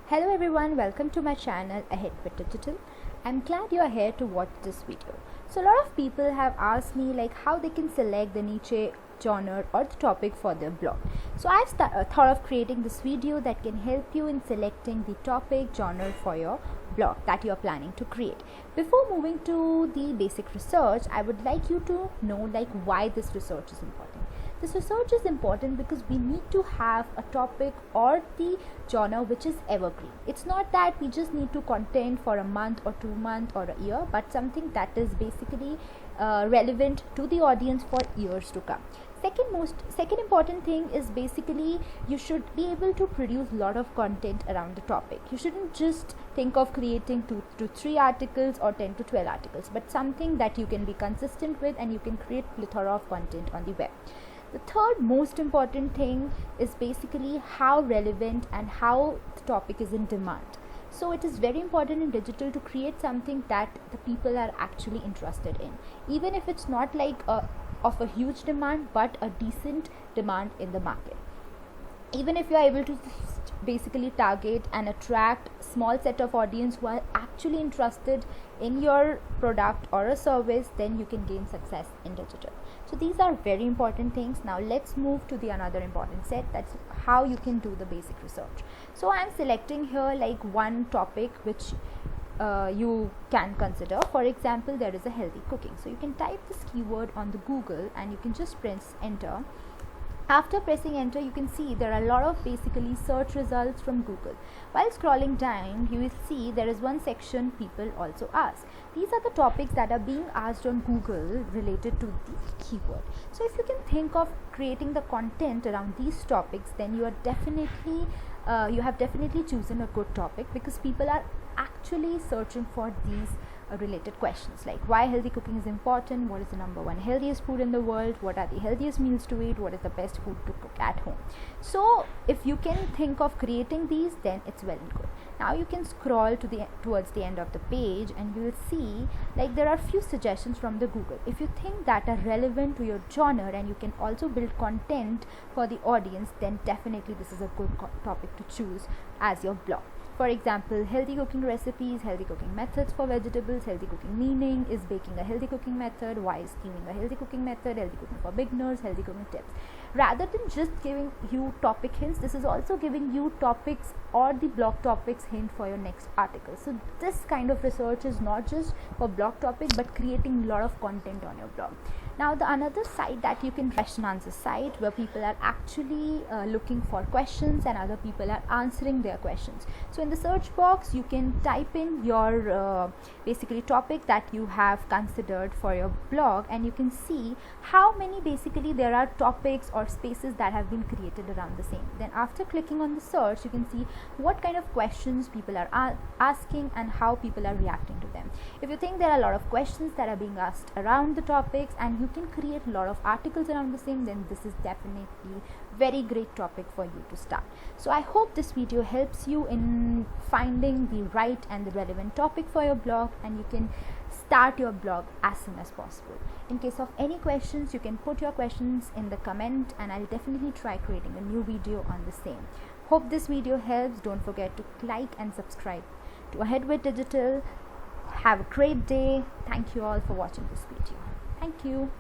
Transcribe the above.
Hello everyone, welcome to my channel Ahead with Digital. I'm glad you are here to watch this video. So a lot of people have asked me like how they can select the niche, genre or the topic for their blog. So I've thought of creating this video that can help you in selecting the topic genre for your blog that you are planning to create. Before moving to the basic research, I would like you to know like why this research is important. This research is important because we need to have a topic or the genre which is evergreen. It's not that we just need to content for a month or 2 months or a year, but something that is basically relevant to the audience for years to come. Second important thing is basically you should be able to produce a lot of content around the topic. You shouldn't just think of creating 2 to 3 articles or 10 to 12 articles, but something that you can be consistent with and you can create plethora of content on the web. The third most important thing is basically how relevant and how the topic is in demand. So it is very important in digital to create something that the people are actually interested in, even if it's not like of a huge demand but a decent demand in the market. Even if you are able to basically target and attract small set of audience who are actually interested in your product or a service, then you can gain success in digital. So these are very important things. Now let's move to the another important set, that's how you can do the basic research. So I'm selecting here like one topic which you can consider. For example, there is a healthy cooking, so you can type this keyword on the Google and you can just press enter. After pressing enter, you can see there are a lot of basically search results from Google. While scrolling down, you will see there is one section people also ask. These are the topics that are being asked on Google related to the keyword. So if you can think of creating the content around these topics, then you are definitely you have definitely chosen a good topic, because people are actually searching for these related questions like why healthy cooking is important, what is the number one healthiest food in the world, what are the healthiest meals to eat, what is the best food to cook at home. So if you can think of creating these, then it's well and good. Now you can scroll towards the end of the page and you will see like there are few suggestions from the Google. If you think that are relevant to your genre and you can also build content for the audience, then definitely this is a good topic to choose as your blog. For example, healthy cooking recipes, healthy cooking methods for vegetables, healthy cooking meaning, is baking a healthy cooking method, why is steaming a healthy cooking method, healthy cooking for beginners, healthy cooking tips. Rather than just giving you topic hints, this is also giving you topics or the blog topics hint for your next article. So this kind of research is not just for blog topic but creating a lot of content on your blog. Now the another site that you can question answer site where people are actually looking for questions and other people are answering their questions. So in the search box you can type in your basically topic that you have considered for your blog, and you can see how many basically there are topics or spaces that have been created around the same. Then after clicking on the search, you can see what kind of questions people are asking and how people are reacting to them. If you think there are a lot of questions that are being asked around the topics and you can create a lot of articles around the same, then this is definitely very great topic for you to start. So I hope this video helps you in finding the right and the relevant topic for your blog, and you can start your blog as soon as possible. In case of any questions, you can put your questions in the comment and I'll definitely try creating a new video on the same. Hope this video helps. Don't forget to like and subscribe to Ahead with Digital. Have a great day. Thank you all for watching this video. Thank you.